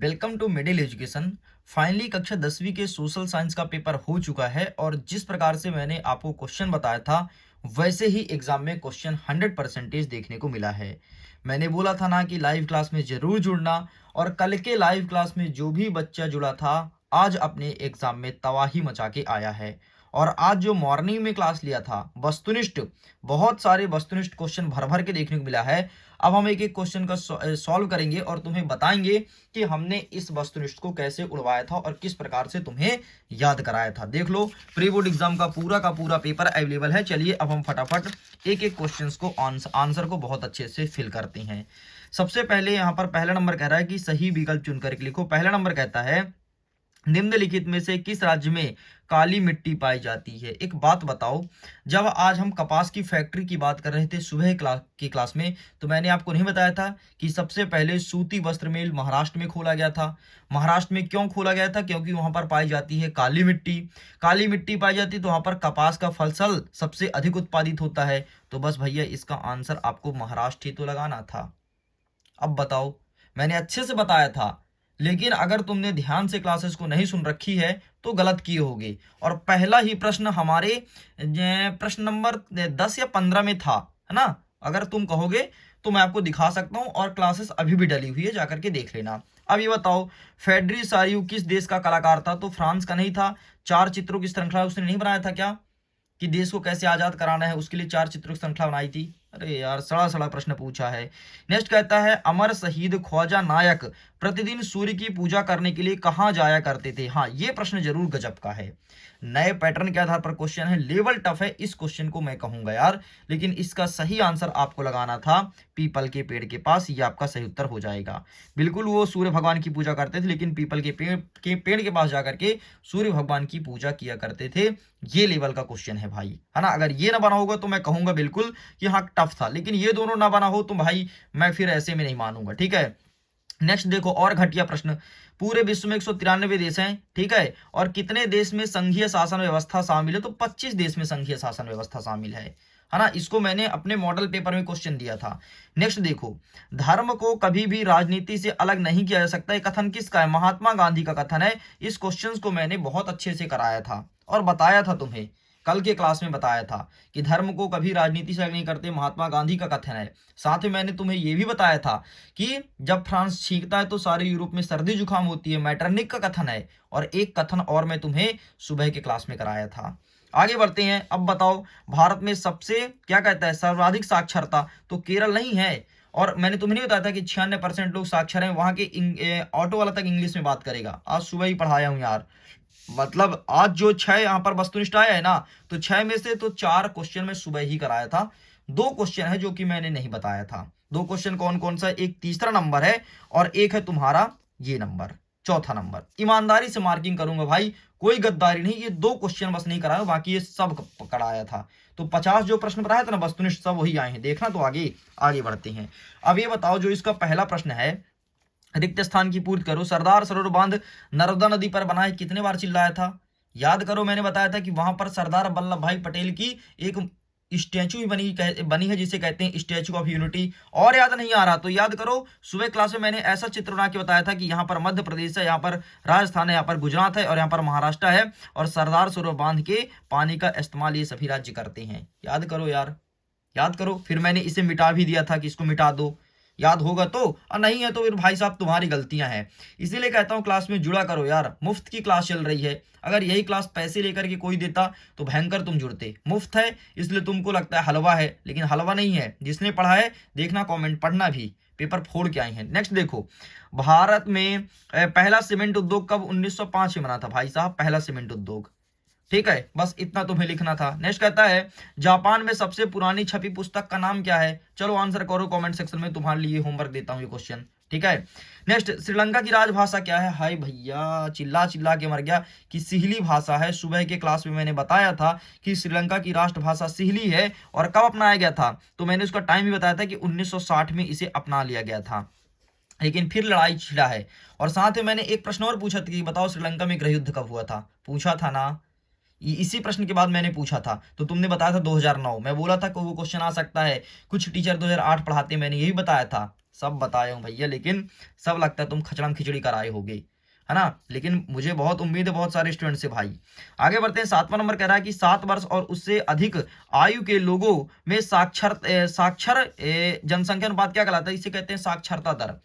Welcome to middle education. Finally कक्षा 10वीं के सोशल साइंस का पेपर हो चुका है और जिस प्रकार से मैंने आपको क्वेश्चन बताया था वैसे ही एग्जाम में क्वेश्चन 100% देखने को मिला है। मैंने बोला था ना कि लाइव क्लास में जरूर जुड़ना, और कल के लाइव क्लास में जो भी बच्चा जुड़ा था आज अपने एग्जाम में तबाही मचा के आया है। और आज जो मॉर्निंग में क्लास लिया था वस्तुनिष्ठ, बहुत सारे वस्तुनिष्ठ क्वेश्चन भर भर के देखने को मिला है। अब हम एक एक क्वेश्चन का सॉल्व करेंगे और तुम्हें बताएंगे कि हमने इस वस्तुनिष्ठ को कैसे उड़वाया था और किस प्रकार से तुम्हें याद कराया था। देख लो, प्री बोर्ड एग्जाम का पूरा पेपर अवेलेबल है। चलिए अब हम फटाफट एक एक क्वेश्चन को आंसर को बहुत अच्छे से फिल करते हैं। सबसे पहले यहाँ पर पहला नंबर कह रहा है कि सही विकल्प चुनकर के लिखो। पहला नंबर कहता है निम्नलिखित में से किस राज्य में काली मिट्टी पाई जाती है। एक बात बताओ, जब आज हम कपास की फैक्ट्री की बात कर रहे थे सुबह की क्लास में, तो मैंने आपको नहीं बताया था कि सबसे पहले सूती वस्त्र मिल महाराष्ट्र में खोला गया था। महाराष्ट्र में क्यों खोला गया था? क्योंकि वहां पर पाई जाती है काली मिट्टी। काली मिट्टी पाई जाती है तो वहां पर कपास का फसल सबसे अधिक उत्पादित होता है। तो बस भैया इसका आंसर आपको महाराष्ट्र ही तो लगाना था। अब बताओ, मैंने अच्छे से बताया था, लेकिन अगर तुमने ध्यान से क्लासेस को नहीं सुन रखी है तो गलत किए होगे। और पहला ही प्रश्न हमारे प्रश्न नंबर 10 या 15 में था, है ना। अगर तुम कहोगे तो मैं आपको दिखा सकता हूं, और क्लासेस अभी भी डली हुई है, जाकर के देख लेना। अब ये बताओ, फेडरी सारियू किस देश का कलाकार था? तो फ्रांस का नहीं था। चार चित्रों की श्रृंखला उसने नहीं बनाया था क्या, कि देश को कैसे आजाद कराना है, उसके लिए चार चित्रों की श्रृंखला बनाई थी? अरे यार, सड़ा सड़ा प्रश्न पूछा है। नेक्स्ट कहता है अमर शहीद ख्वाजा नायक प्रतिदिन सूर्य की पूजा करने के लिए कहाँ जाया करते थे। हाँ, ये प्रश्न जरूर गजब का है। नए पैटर्न के आधार पर क्वेश्चन है, लेवल टफ है इस क्वेश्चन को मैं कहूंगा यार, लेकिन इसका सही आंसर आपको लगाना था पीपल के पेड़ के पास। ये आपका सही उत्तर हो जाएगा। बिल्कुल, वो सूर्य भगवान की पूजा करते थे, लेकिन पीपल के पेड़ के पास जाकर के सूर्य भगवान की पूजा किया करते थे। ये लेवल का क्वेश्चन है भाई, है ना। अगर ये ना बना होगा तो मैं कहूंगा बिल्कुल कि हाँ टफ था, लेकिन ये दोनों ना बना हो तो भाई मैं फिर ऐसे में नहीं मानूंगा, ठीक है। नेक्स्ट देखो, और घटिया प्रश्न। पूरे विश्व में 193 देश हैं, ठीक है, और कितने देश में संघीय शासन व्यवस्था शामिल है? तो 25 देश में संघीय शासन व्यवस्था शामिल है ना। इसको मैंने अपने मॉडल पेपर में क्वेश्चन दिया था। नेक्स्ट देखो, धर्म को कभी भी राजनीति से अलग नहीं किया जा सकता, ये कथन किसका है? महात्मा गांधी का कथन है। इस क्वेश्चन को मैंने बहुत अच्छे से कराया था और बताया था तुम्हें, कल के क्लास में बताया था कि धर्म को कभी राजनीति से अलग नहीं करते, महात्मा गांधी का कथन है। साथ ही मैंने तुम्हें यह भी बताया था कि जब फ्रांस छींकता है तो सारे यूरोप में सर्दी जुकाम होती है, मैटरनिक का कथन है। और एक कथन और मैं तुम्हें सुबह के क्लास में कराया था। आगे बढ़ते हैं। अब बताओ, भारत में सबसे क्या कहता है सर्वाधिक साक्षरता? तो केरल नहीं है। और मैंने तुम्हें नहीं बताया था कि 96% लोग साक्षर हैं। वहां के ऑटो वाला तक इंग्लिश में बात करेगा। आज सुबह ही पढ़ाया हूं यार। मतलब आज जो 6 यहाँ पर वस्तुनिष्ठ आया है ना, तो 6 में से तो 4 क्वेश्चन में सुबह ही कराया था। 2 क्वेश्चन है जो कि मैंने नहीं बताया था। 2 क्वेश्चन कौन कौन सा? एक तीसरा नंबर है और एक है तुम्हारा ये नंबर, चौथा नंबर। ईमानदारी से मार्किंग करूंगा भाई, कोई गद्दारी नहीं। ये 2 क्वेश्चन बस नहीं कराया, बाकी ये सब कराया था। तो 50 जो प्रश्न बनाया था ना वस्तुनिष्ठ, सब वही आए हैं, देखना। तो आगे आगे बढ़ते हैं। अब ये बताओ, जो इसका पहला प्रश्न है, रिक्त स्थान की पूर्ति करो। सरदार सरोवर बांध नर्मदा नदी पर बना है, कितने बार चिल्लाया था? याद करो, मैंने बताया था कि वहां पर सरदार वल्लभ भाई पटेल की एक स्टैचू भी बनी है, जिसे कहते हैं स्टैचू ऑफ यूनिटी। और याद नहीं आ रहा तो याद करो, सुबह क्लास में मैंने ऐसा चित्र बना के बताया था कि यहाँ पर मध्य प्रदेश है, यहाँ पर राजस्थान है, यहाँ पर गुजरात है और यहाँ पर महाराष्ट्र है, और सरदार सरोवर बांध के पानी का इस्तेमाल ये सभी राज्य करते हैं। याद करो यार, याद करो। फिर मैंने इसे मिटा भी दिया था कि इसको मिटा दो, याद होगा तो, और नहीं है तो फिर भाई साहब तुम्हारी गलतियां हैं। इसीलिए कहता हूं क्लास में जुड़ा करो यार, मुफ्त की क्लास चल रही है। अगर यही क्लास पैसे लेकर के कोई देता तो भयंकर तुम जुड़ते। मुफ्त है इसलिए तुमको लगता है हलवा है, लेकिन हलवा नहीं है। जिसने पढ़ा है देखना कमेंट, पढ़ना भी, पेपर फोड़ के आए हैं। नेक्स्ट देखो, भारत में पहला सीमेंट उद्योग कब 1905 में बना था? भाई साहब पहला सीमेंट उद्योग, ठीक है, बस इतना तुम्हें लिखना था। नेक्स्ट कहता है जापान में सबसे पुरानी छपी पुस्तक का नाम क्या है? चलो आंसर करो कमेंट सेक्शन में, तुम्हारे लिए होमवर्क देता हूं ये क्वेश्चन, ठीक है। नेक्स्ट, श्रीलंका की राजभाषा क्या है? हाय भैया, चिल्ला चिल्ला के मर गया कि सिहली भाषा है। सुबह के क्लास में मैंने बताया था कि श्रीलंका की राष्ट्रभाषा सिहली है। और कब अपनाया गया था? तो मैंने उसका टाइम भी बताया था कि 1960 में इसे अपना लिया गया था, लेकिन फिर लड़ाई छिड़ा है। और साथ में मैंने एक प्रश्न और पूछा था कि बताओ श्रीलंका में गृह युद्ध कब हुआ था? पूछा था ना, इसी प्रश्न के बाद मैंने पूछा था, तो तुमने बताया था 2009। मैं बोला था कि वो क्वेश्चन आ सकता है, कुछ टीचर 2008 पढ़ाते, मैंने यही बताया था। सब बताए हूँ भैया, लेकिन सब लगता है तुम खचड़म खिचड़ी कराए होगे, है ना। लेकिन मुझे बहुत उम्मीद है बहुत सारे स्टूडेंट से भाई। आगे बढ़ते हैं, 7वां नंबर कह रहा है कि 7 वर्ष और उससे अधिक आयु के लोगों में साक्षर जनसंख्या अनुपात क्या कहलाता है, इसे कहते हैं साक्षरता दर।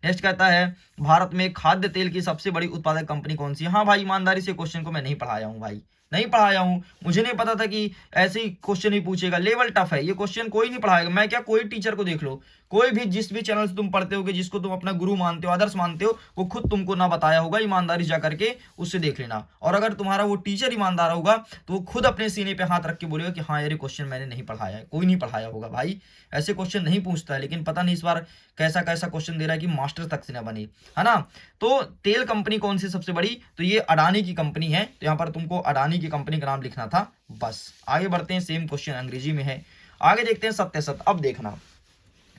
नेक्स्ट कहता है भारत में खाद्य तेल की सबसे बड़ी उत्पादक कंपनी कौन सी है। हाँ भाई, ईमानदारी से क्वेश्चन को मैं नहीं पढ़ाया हूँ भाई, नहीं पढ़ाया हूँ। मुझे नहीं पता था कि ऐसे ही क्वेश्चन ही पूछेगा, लेवल टफ है ये क्वेश्चन, कोई नहीं पढ़ाएगा। मैं क्या, कोई टीचर को देख लो, कोई भी जिस भी चैनल से तुम पढ़ते होगे, जिसको तुम अपना गुरु मानते हो, आदर्श मानते हो, वो खुद तुमको ना बताया होगा, ईमानदारी जा करके उससे देख लेना। और अगर तुम्हारा वो टीचर ईमानदार होगा तो वो खुद अपने सीने पे हाथ रख के बोलेगा कि हाँ यार ये क्वेश्चन मैंने नहीं पढ़ाया है। कोई नहीं पढ़ाया होगा भाई, ऐसे क्वेश्चन नहीं पूछता है। लेकिन पता नहीं इस बार कैसा कैसा क्वेश्चन दे रहा है कि मास्टर तक से ना बने, है ना। तो तेल कंपनी कौन सी सबसे बड़ी, तो ये अडानी की कंपनी है। तो यहाँ पर तुमको अडानी की कंपनी का नाम लिखना था बस। आगे बढ़ते हैं, सेम क्वेश्चन अंग्रेजी में है। आगे देखते हैं सत्य सत्य। अब देखना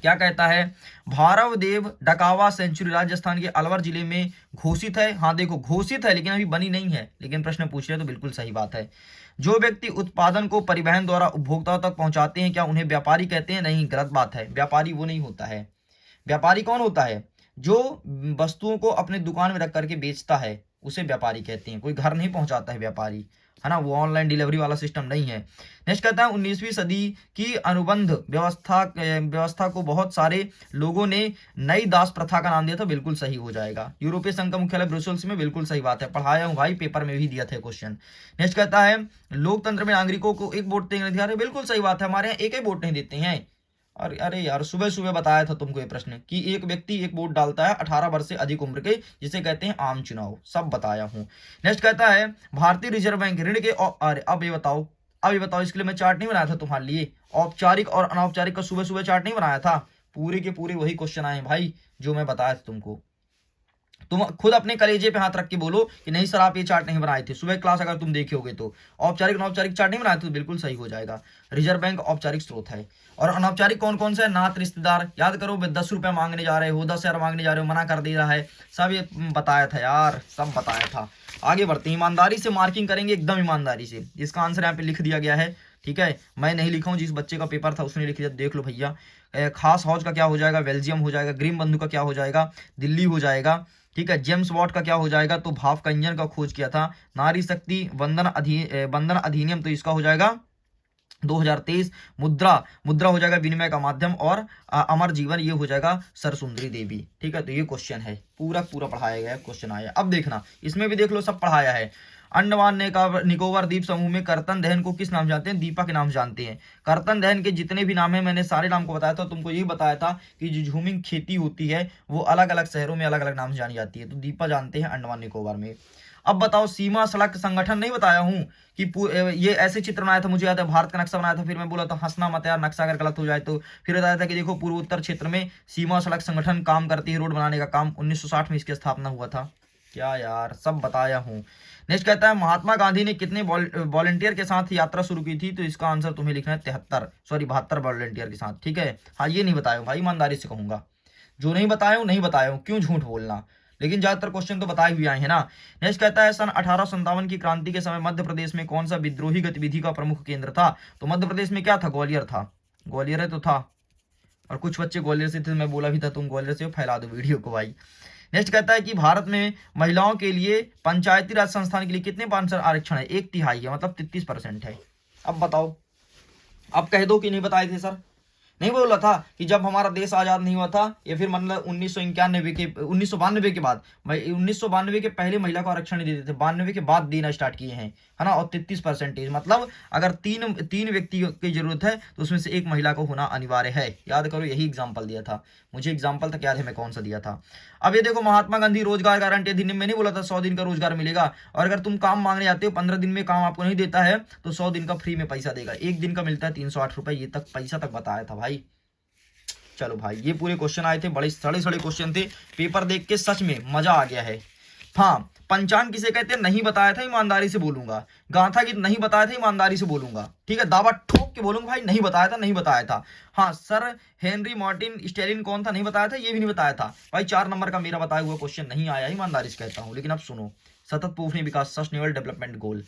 क्या कहता है, भारवदेव डकावा सेंचुरी राजस्थान के अलवर जिले में घोषित है। हाँ देखो घोषित है लेकिन अभी बनी नहीं है, लेकिन प्रश्न पूछ रहे तो बिल्कुल सही बात है। जो व्यक्ति उत्पादन को परिवहन द्वारा उपभोक्ताओं तक पहुंचाते हैं क्या उन्हें व्यापारी कहते हैं, नहीं गलत बात है, व्यापारी वो नहीं होता है। व्यापारी कौन होता है, जो वस्तुओं को अपने दुकान में रख करके बेचता है उसे व्यापारी कहते हैं। कोई घर नहीं पहुंचाता है व्यापारी, है ना, वो ऑनलाइन डिलीवरी वाला सिस्टम नहीं है। नेक्स्ट कहता है 19वीं सदी की अनुबंध व्यवस्था को बहुत सारे लोगों ने नई दास प्रथा का नाम दिया था, बिल्कुल सही हो जाएगा। यूरोपीय संघ का मुख्यालय ब्रुसेल्स में, बिल्कुल सही बात है, पढ़ाया हूँ भाई, पेपर में भी दिया था क्वेश्चन। नेक्स्ट कहता है लोकतंत्र में नागरिकों को एक वोट देने का अधिकार है, बिल्कुल सही बात है, हमारे यहाँ एक ही वोट नहीं देते हैं। और अरे यार सुबह सुबह बताया था तुमको ये प्रश्न कि एक व्यक्ति एक वोट डालता है 18 वर्ष से अधिक उम्र के, जिसे कहते हैं आम चुनाव, सब बताया हूं। नेक्स्ट कहता है भारतीय रिजर्व बैंक ऋण के अरे अब ये बताओ, इसके लिए मैं चार्ट नहीं बनाया था तुम्हारे लिए, औपचारिक और अनौपचारिक का सुबह सुबह चार्ट नहीं बनाया था, पूरे के पूरे वही क्वेश्चन आए भाई जो मैं बताया था तुमको। तुम खुद अपने कलेजे पे हाथ रख के बोलो कि नहीं सर आप ये चार्ट नहीं बनाए थे, सुबह क्लास अगर तुम देखे होगे तो। औपचारिक अनौपचारिक चार्ट नहीं बनाए थे तो बिल्कुल सही हो जाएगा। रिजर्व बैंक औपचारिक स्रोत है। और अनौपचारिक कौन कौन सा है, नात रिश्तेदार, याद करो 10 रुपए मांगने जा रहे हो, 10,000 मांगने जा रहे हो, मना कर दे रहा है, सब ये बताया था यार, सब बताया था। आगे बढ़ते हैं, ईमानदारी से मार्किंग करेंगे, एकदम ईमानदारी से। इसका आंसर यहाँ पे लिख दिया गया है, ठीक है, मैं नहीं लिखा हूँ, जिस बच्चे का पेपर था उसने लिख दिया, देख लो भैया। खास हौज का क्या हो जाएगा, बेल्जियम हो जाएगा। ग्रीन बंधु का क्या हो जाएगा, दिल्ली हो जाएगा। ठीक है, जेम्स वॉट का क्या हो जाएगा, तो भाप का इंजन का खोज किया था। नारी शक्ति बंधन अधिनियम, तो इसका हो जाएगा 2023। मुद्रा मुद्रा हो जाएगा विनिमय का माध्यम। और अमर जीवन ये हो जाएगा सरसुंदरी देवी। ठीक है, तो ये क्वेश्चन है, पूरा पूरा पढ़ाया गया क्वेश्चन आया। अब देखना इसमें भी देख लो, सब पढ़ाया है। अंडमान निकोबार द्वीप समूह में कर्तन दहन को किस नाम जानते हैं, दीपा के नाम जानते हैं। कर्तन दहन के जितने भी नाम है मैंने सारे नाम को बताया था, तुमको यही बताया था कि जो झूमिंग खेती होती है वो अलग अलग शहरों में अलग अलग नाम से जानी जाती है, तो दीपा जानते हैं अंडमान निकोबार में। अब बताओ, सीमा सड़क संगठन नहीं बताया हूं कि ये ऐसे चित्र बनाया था, मुझे याद है भारत का नक्शा बनाया था, फिर मैं बोला था हंसना मत यार नक्शा अगर गलत हो जाए तो। फिर बताया था कि देखो पूर्वोत्तर क्षेत्र में सीमा सड़क संगठन काम करती है, रोड बनाने का काम, 1960 में इसकी स्थापना हुआ था। क्या यार, सब बताया हूं। नेक्स्ट कहता है महात्मा गांधी ने कितने वॉलेंटियर के साथ यात्रा शुरू की थी, तो इसका आंसर तुम्हें लिखना है 72 वॉलेंटियर के साथ। ठीक है, हाँ ये नहीं बताया भाई, ईमानदारी से कहूंगा, जो नहीं बताया हूं नहीं बताया हूं, क्यों झूठ बोलना, लेकिन ज्यादातर क्वेश्चन तो बताए हुए आए हैं ना। नेक्स्ट कहता है सन 1857 की क्रांति के समय मध्य प्रदेश में कौन सा विद्रोही गतिविधि का प्रमुख केंद्र था, तो मध्य प्रदेश में क्या था, ग्वालियर था। ग्वालियर है तो था, और कुछ बच्चे ग्वालियर से थे, मैं बोला भी था तुम ग्वालियर से हो, फैला दो वीडियो को भाई। नेक्स्ट कहता है कि भारत में महिलाओं के लिए पंचायती राज संस्थान के लिए कितने % आरक्षण है, 1/3 है, मतलब 33% है। अब बताओ, अब कह दो कि नहीं बताए थे सर, नहीं बोला था कि जब हमारा देश आजाद नहीं हुआ था, या फिर मतलब 1991 के 1992 के बाद, 1992 के पहले महिला को आरक्षण नहीं देते थे, 92 के बाद देना स्टार्ट किए हैं, है ना। और 33%, मतलब अगर तीन व्यक्ति की जरूरत है तो उसमें से एक महिला को होना अनिवार्य है। याद करो, यही एग्जाम्पल दिया था, मुझे एग्जाम्पल तक याद है मैं कौन सा दिया था। अब ये देखो, महात्मा गांधी रोजगार गारंटी अधिनियम में नहीं बोला था 100 दिन का रोजगार मिलेगा, और अगर तुम काम मांगने जाते हो 15 दिन में काम आपको नहीं देता है तो 100 दिन का फ्री में पैसा देगा, एक दिन का मिलता है 308 रुपए, ये तक पैसा तक बताया था भाई। चलो भाई, ये पूरे क्वेश्चन आए थे, बड़े सड़े सड़े क्वेश्चन थे, पेपर देख के सच में मजा आ गया है। हाँ, पंचांग किसे कहते हैं नहीं बताया था, ईमानदारी से बोलूंगा। गाथा गीत नहीं बताया था, ईमानदारी से बोलूंगा, ठीक है, दावा ठोक के बोलूंगा भाई, नहीं बताया था, नहीं बताया था। हाँ, सर हेनरी मार्टिन स्टेलिन कौन था, नहीं बताया था, ये भी नहीं बताया था भाई। 4 नंबर का मेरा बताया हुआ क्वेश्चन नहीं आया, ईमानदारी से कहता हूँ। लेकिन अब सुनो, सतत पोषणीय विकास, सस्टेनेबल डेवलपमेंट गोल,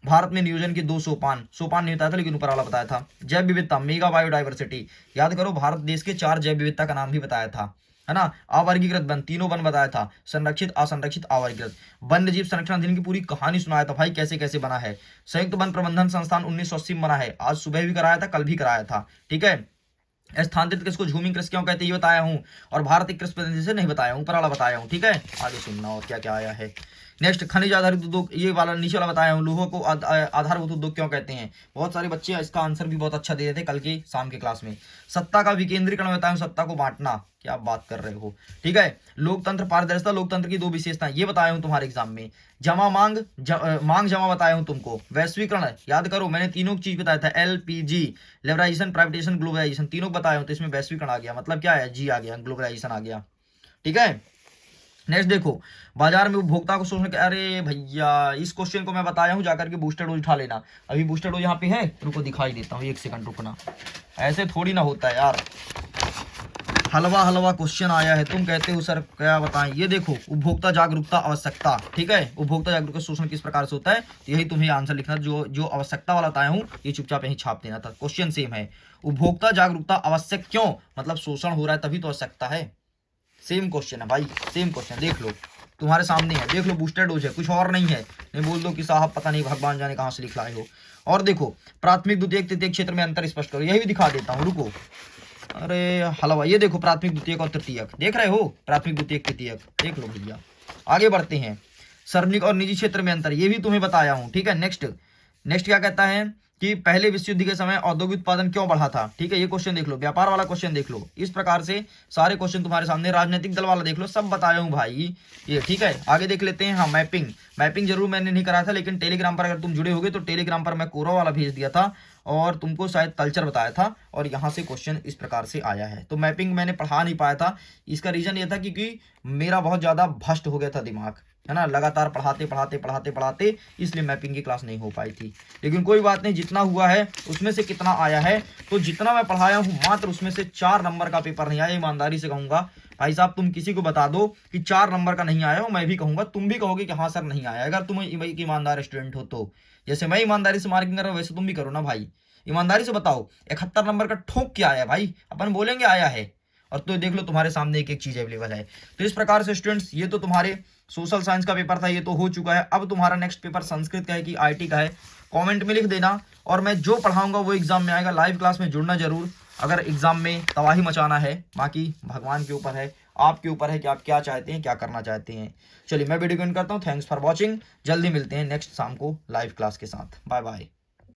भारत में नियोजन के 2 सोपान नहीं बताया था, लेकिन ऊपर वाला बताया था। जैव विविधता, मेगा बायोडाइवर्सिटी, याद करो भारत देश के 4 जैव विविधता का नाम भी बताया था। है ना। अवर्गीकृत वन, तीनों वन बताया था, संरक्षित, असंरक्षित, अवर्गीकृत। वन्य जीव संरक्षण अधिनियम की पूरी कहानी सुनाया था भाई, कैसे कैसे बना है। संयुक्त वन प्रबंधन संस्थान 1980 में बना है, आज सुबह भी कराया था, कल भी कराया था, ठीक है। स्थानांतरित कृषि को झूमिंग कृषि क्यों कहते हैं ये बताया हूं, और भारतीय कृषि पद्धति से नहीं बताया हूं, ऊपर वाला बताया हूं, ठीक है। आगे सुनना और क्या क्या आया है। नेक्स्ट, खनिज आधारित उद्योग, ये वाला नीचे वाला बताया हूं, लोगों को आधारभूत उद्योग क्यों कहते हैं। बहुत सारे बच्चे इसका आंसर भी बहुत अच्छा दे रहे थे कल की शाम के क्लास में। सत्ता का विकेंद्रीकरण बताया हूं, सत्ता को बांटना, क्या बात कर रहे हो, ठीक है। लोकतंत्र पारदर्शिता, लोकतंत्र की दो विशेषताएं, ये बताया हूं तुम्हारे एग्जाम में। जमा मांग, मांग जमा बताया हूं तुमको। वैश्वीकरण याद करो, मैंने तीनों चीज बताया था, एलपीजी, लिबराइजेशन, प्राइवेटाइजेशन, ग्लोबलाइजेशन, तीनों बताया हूं, तो इसमें वैश्वीकरण आ गया, मतलब क्या है, जी आ गया, ग्लोबलाइजेशन आ गया, ठीक है। नेक्स्ट देखो, बाजार में उपभोक्ता को शोषण, अरे भैया इस क्वेश्चन को मैं बताया हूं, जाकर के बूस्टर डोज उठा लेना। अभी बूस्टर डोज यहाँ पे है, रुको दिखाई देता हूँ, एक सेकंड रुकना, ऐसे थोड़ी ना होता है यार। हलवा हलवा क्वेश्चन आया है, तुम कहते हो सर क्या बताएं। ये देखो, उपभोक्ता जागरूकता आवश्यकता, ठीक है। उपभोक्ता जागरूकता शोषण किस प्रकार से होता है, तो यही तुम्हें आंसर लिखना, जो जो आवश्यकता वाला बताया हूँ ये चुपचाप यहीं छाप देना था, क्वेश्चन सेम है। उपभोक्ता जागरूकता आवश्यक क्यों, मतलब शोषण हो रहा है तभी तो आवश्यकता है। सेम क्वेश्चन है भाई, सेम क्वेश्चन, देख लो तुम्हारे सामने है, देख लो, बूस्टर डोज है, कुछ और नहीं है। नहीं बोल दो कि साहब पता नहीं भगवान जाने कहाँ से लिख लाए हो। और देखो, प्राथमिक द्वितीयक तृतीयक क्षेत्र में अंतर स्पष्ट करो, यही भी दिखा देता हूँ, रुको। अरे हलवा, ये देखो प्राथमिक द्वितीयक और तृतीयक, देख रहे हो, प्राथमिक द्वितीयक तृतीयक, देख लो भैया। आगे बढ़ते हैं, सार्वजनिक और निजी क्षेत्र में अंतर, ये भी तुम्हें बताया हूं, ठीक है। नेक्स्ट, नेक्स्ट क्या कहता है कि पहले विश्व युद्ध के समय औद्योगिक उत्पादन क्यों बढ़ा था, ठीक है। ये क्वेश्चन देख लो, व्यापार वाला क्वेश्चन देख लो, इस प्रकार से सारे क्वेश्चन तुम्हारे सामने। राजनीतिक दल वाला देख लो, सब बताया हूं भाई ये, ठीक है। आगे देख लेते हैं, हाँ मैपिंग, मैपिंग जरूर मैंने नहीं कराया था, लेकिन टेलीग्राम पर अगर तुम जुड़े होगे तो टेलीग्राम पर मैं कोरा वाला भेज दिया था, और तुमको शायद कल्चर बताया था, और यहाँ से क्वेश्चन इस प्रकार से आया है। तो मैपिंग मैंने पढ़ा नहीं पाया था, इसका रीजन ये था क्योंकि मेरा बहुत ज्यादा भ्रष्ट हो गया था दिमाग, है ना, लगातार पढ़ाते पढ़ाते पढ़ाते पढ़ाते, इसलिए मैपिंग की क्लास नहीं हो पाई थी। लेकिन कोई बात नहीं, जितना हुआ है उसमें से कितना आया है, तो जितना मैं पढ़ाया हूँ मात्र उसमें से 4 नंबर का पेपर नहीं आया, ईमानदारी से कहूंगा भाई साहब। तुम किसी को बता दो कि 4 नंबर का नहीं आया हो, मैं भी कहूंगा, तुम भी कहोगे कि हाँ सर नहीं आया, अगर तुम एक ईमानदार स्टूडेंट हो तो। जैसे मैं ईमानदारी से मार्किंग कर रहा हूँ वैसे तुम भी करो ना भाई, ईमानदारी से बताओ 71 नंबर का ठोक क्या आया भाई, अपन बोलेंगे आया है, और तो देख लो तुम्हारे सामने एक एक चीज अवेलेबल है। तो इस प्रकार से स्टूडेंट्स, ये तो तुम्हारे सोशल साइंस का पेपर था, ये तो हो चुका है। अब तुम्हारा नेक्स्ट पेपर संस्कृत का है कि आईटी का है, कमेंट में लिख देना, और मैं जो पढ़ाऊंगा वो एग्जाम में आएगा। लाइव क्लास में जुड़ना जरूर, अगर एग्जाम में तबाही मचाना है। बाकी भगवान के ऊपर है, आपके ऊपर है कि आप क्या चाहते हैं, क्या करना चाहते हैं। चलिए मैं वीडियो को एंड करता हूँ, थैंक्स फॉर वॉचिंग, जल्दी मिलते हैं नेक्स्ट शाम को लाइव क्लास के साथ, बाय बाय।